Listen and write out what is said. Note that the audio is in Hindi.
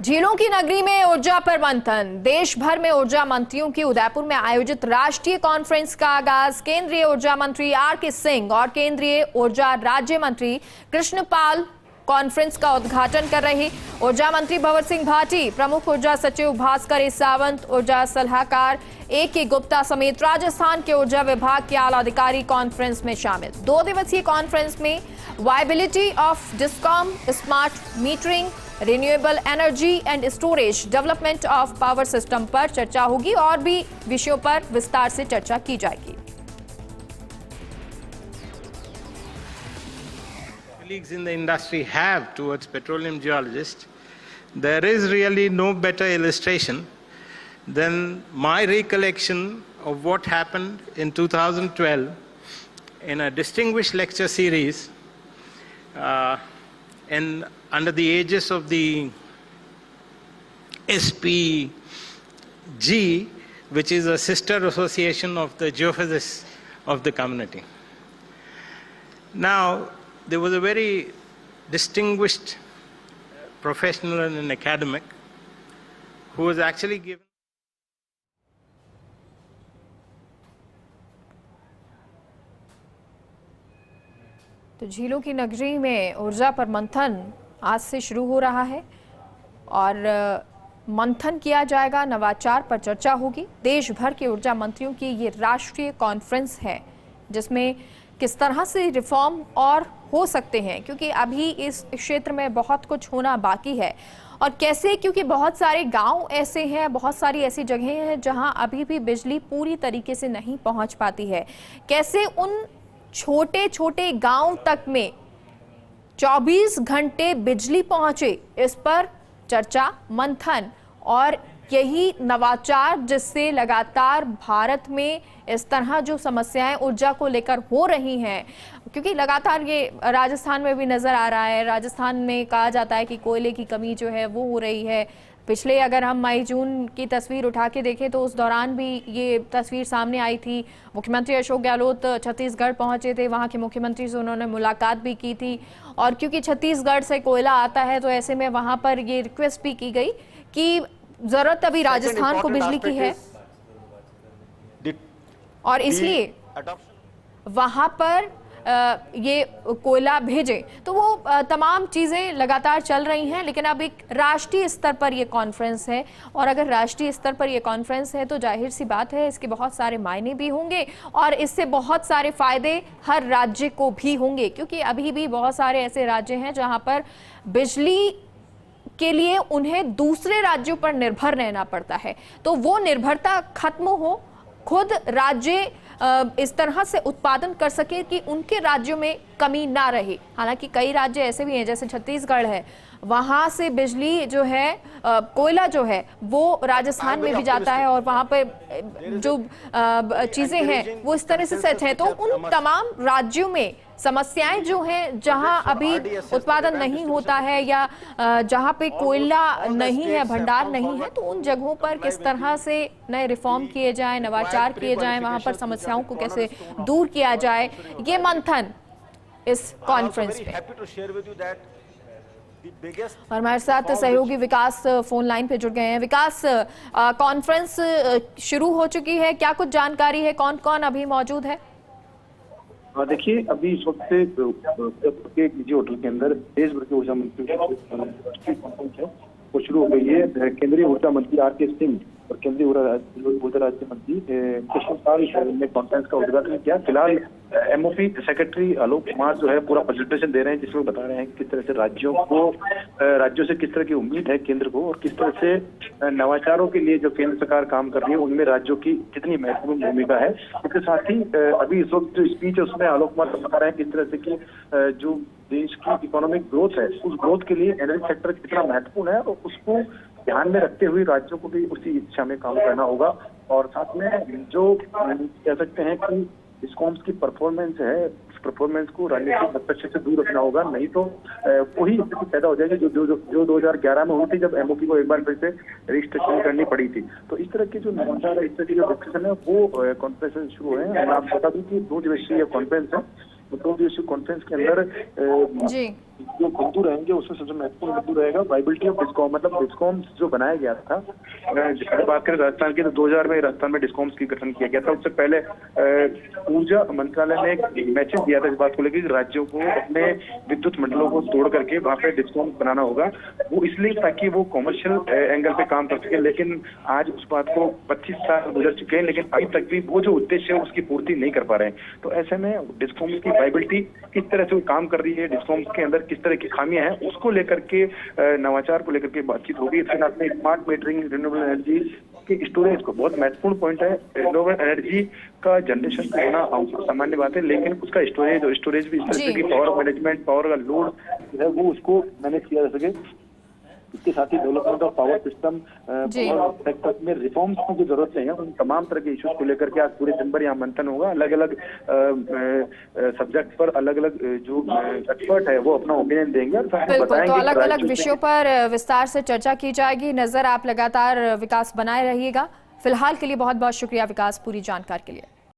झीलों की नगरी में ऊर्जा पर मंथन। देश भर में ऊर्जा मंत्रियों की उदयपुर में आयोजित राष्ट्रीय कॉन्फ्रेंस का आगाज केंद्रीय ऊर्जा मंत्री आर.के. सिंह और केंद्रीय ऊर्जा राज्य मंत्री कृष्णपाल कॉन्फ्रेंस का उद्घाटन कर रहे। ऊर्जा मंत्री भंवर सिंह भाटी, प्रमुख ऊर्जा सचिव भास्कर सावंत, ऊर्जा सलाहकार ए.के. गुप्ता समेत राजस्थान के ऊर्जा विभाग के आला अधिकारी कॉन्फ्रेंस में शामिल। 2 दिवसीय कॉन्फ्रेंस में viability of discom, smart metering, renewable energy and storage, development of power system पर चर्चा होगी और भी विषयों पर विस्तार से चर्चा की जाएगी। Colleagues in the industry have towards petroleum geologists, there is really no better illustration than my recollection of what happened in 2012 in a distinguished lecture series and under the aegis of the SPG, which is a sister association of the geophysicists of the community. Now, there was a very distinguished professional and an academic who was actually given तो झीलों की नगरी में ऊर्जा पर मंथन आज से शुरू हो रहा है और मंथन किया जाएगा, नवाचार पर चर्चा होगी। देश भर के ऊर्जा मंत्रियों की ये राष्ट्रीय कॉन्फ्रेंस है जिसमें किस तरह से रिफॉर्म और हो सकते हैं, क्योंकि अभी इस क्षेत्र में बहुत कुछ होना बाकी है। और कैसे, क्योंकि बहुत सारे गांव ऐसे हैं, बहुत सारी ऐसी जगहें हैं जहां अभी भी बिजली पूरी तरीके से नहीं पहुंच पाती है। कैसे उन छोटे छोटे गांव तक में 24 घंटे बिजली पहुंचे, इस पर चर्चा, मंथन और यही नवाचार जिससे लगातार भारत में इस तरह जो समस्याएं ऊर्जा को लेकर हो रही हैं, क्योंकि लगातार ये राजस्थान में भी नज़र आ रहा है। राजस्थान में कहा जाता है कि कोयले की कमी जो है वो हो रही है। पिछले अगर हम मई जून की तस्वीर उठा के देखें तो उस दौरान भी ये तस्वीर सामने आई थी। मुख्यमंत्री अशोक गहलोत छत्तीसगढ़ पहुंचे थे, वहां के मुख्यमंत्री से उन्होंने मुलाकात भी की थी और क्योंकि छत्तीसगढ़ से कोयला आता है तो ऐसे में वहां पर ये रिक्वेस्ट भी की गई कि ज़रूरत अभी राजस्थान को बिजली की है और इसलिए वहां पर ये कोयला भेजें। तो वो तमाम चीज़ें लगातार चल रही हैं, लेकिन अब एक राष्ट्रीय स्तर पर ये कॉन्फ्रेंस है और अगर राष्ट्रीय स्तर पर ये कॉन्फ्रेंस है तो जाहिर सी बात है इसके बहुत सारे मायने भी होंगे और इससे बहुत सारे फायदे हर राज्य को भी होंगे, क्योंकि अभी भी बहुत सारे ऐसे राज्य हैं जहां पर बिजली के लिए उन्हें दूसरे राज्यों पर निर्भर रहना पड़ता है। तो वो निर्भरता खत्म हो, खुद राज्य इस तरह से उत्पादन कर सके कि उनके राज्यों में कमी ना रहे। हालांकि कई राज्य ऐसे भी हैं जैसे छत्तीसगढ़ है, वहां से बिजली जो है, कोयला जो है वो राजस्थान में भी जाता है और वहां पे जो चीजें हैं वो इस तरह से सेट है। तो उन तमाम राज्यों में समस्याएं जो हैं जहां अभी उत्पादन नहीं होता है या जहां पे कोयला नहीं है, भंडार नहीं है, तो उन जगहों पर किस तरह से नए रिफॉर्म किए जाएं, नवाचार किए जाएं, वहां पर समस्याओं को कैसे दूर किया जाए, ये मंथन इस कॉन्फ्रेंस में। और हमारे साथ सहयोगी विकास फोन लाइन पे जुड़ गए हैं। विकास, कॉन्फ्रेंस शुरू हो चुकी है, क्या कुछ जानकारी है, कौन कौन अभी मौजूद है? देखिए, अभी इस वक्त एक निजी होटल के अंदर देश भर के ऊर्जा मंत्रियों की कॉन्फ्रेंस है वो शुरू हो गई है। केंद्रीय ऊर्जा मंत्री आर.के. सिंह और केंद्रीय ऊर्जा राज्य मंत्री कृष्णपाल ने कॉन्फ्रेंस का उद्घाटन किया। फिलहाल एमओपी सेक्रेटरी आलोक कुमार जो है पूरा प्रेजेंटेशन दे रहे हैं, जिसमें बता रहे हैं किस तरह से राज्यों से किस तरह की उम्मीद है केंद्र को और किस तरह से नवाचारों के लिए जो केंद्र सरकार काम कर रही है उनमें राज्यों की कितनी महत्वपूर्ण भूमिका है। इसके साथ ही अभी इस वक्त जो स्पीच है उसमें आलोक कुमार बता रहे हैं किस तरह से कि जो देश की इकोनॉमिक ग्रोथ है उस ग्रोथ के लिए एनर्जी सेक्टर कितना महत्वपूर्ण है और उसको ध्यान में रखते हुए राज्यों को भी उसी दिशा में काम करना होगा। और साथ में जो कह सकते हैं कि डिस्कॉम्स की परफॉर्मेंस है, उस परफॉर्मेंस को राजनीतिक हस्तक्षेप से दूर रखना होगा, नहीं तो वही स्थिति पैदा हो जाएगी जो 2011 में हुई थी जब एमओपी को एक बार फिर से रजिस्ट्रेशन करनी पड़ी थी। तो इस तरह की जो नवाचार है, इस तरह की जो डिस्कशन है वो कॉन्फ्रेंस शुरू है। मैं आपको बता दूं कि 2 दिवसीय कॉन्फ्रेंस है। 2 दिवसीय कॉन्फ्रेंस के अंदर जो बिंदु रहेंगे उसमें सबसे महत्वपूर्ण बिंदु रहेगा वाइबिलिटी ऑफ डिस्कॉम, मतलब डिस्कॉम जो बनाया गया था। अगर बात करें राजस्थान की तो 2000 में राजस्थान में डिस्कॉम्स की गठन किया गया था। उससे पहले ऊर्जा मंत्रालय ने एक मैसेज दिया था इस बात को लेकर कि राज्यों को अपने विद्युत मंडलों को तोड़ करके वहां पे डिस्कॉम बनाना होगा, वो इसलिए ताकि वो कॉमर्शियल एंगल पे काम कर सके। लेकिन आज उस बात को 25 साल गुजर चुके हैं, लेकिन अभी तक भी वो जो उद्देश्य है उसकी पूर्ति नहीं कर पा रहे हैं। तो ऐसे में डिस्कॉम्स की वाइबिलिटी किस तरह से वो काम कर रही है, डिस्कॉम्स के अंदर किस तरह की खामियां हैं, उसको लेकर के नवाचार को लेकर के बातचीत होगी। इसके साथ में स्मार्ट मीटरिंग, रिन्यूएबल एनर्जी की स्टोरेज को बहुत महत्वपूर्ण पॉइंट है। रिन्यूएबल एनर्जी का जनरेशन होना सामान्य बात है, लेकिन उसका स्टोरेज भी इस तरह से कि पावर मैनेजमेंट, पावर का लोड जो है वो उसको मैनेज किया जा सके। इसके साथ ही development of power system, power sector में रिफॉर्म्स की जो जरूरत है, उन तमाम तरह के इश्यूज को लेकर के आज पूरे दिन भर यहाँ मंथन होगा। अलग अलग सब्जेक्ट पर अलग अलग जो एक्सपर्ट है वो अपना ओपिनियन देंगे और बिल्कुल, तो अलग अलग विषयों पर विस्तार से चर्चा की जाएगी। नजर आप लगातार विकास बनाए रहिएगा। फिलहाल के लिए बहुत बहुत शुक्रिया विकास, पूरी जानकारी के लिए।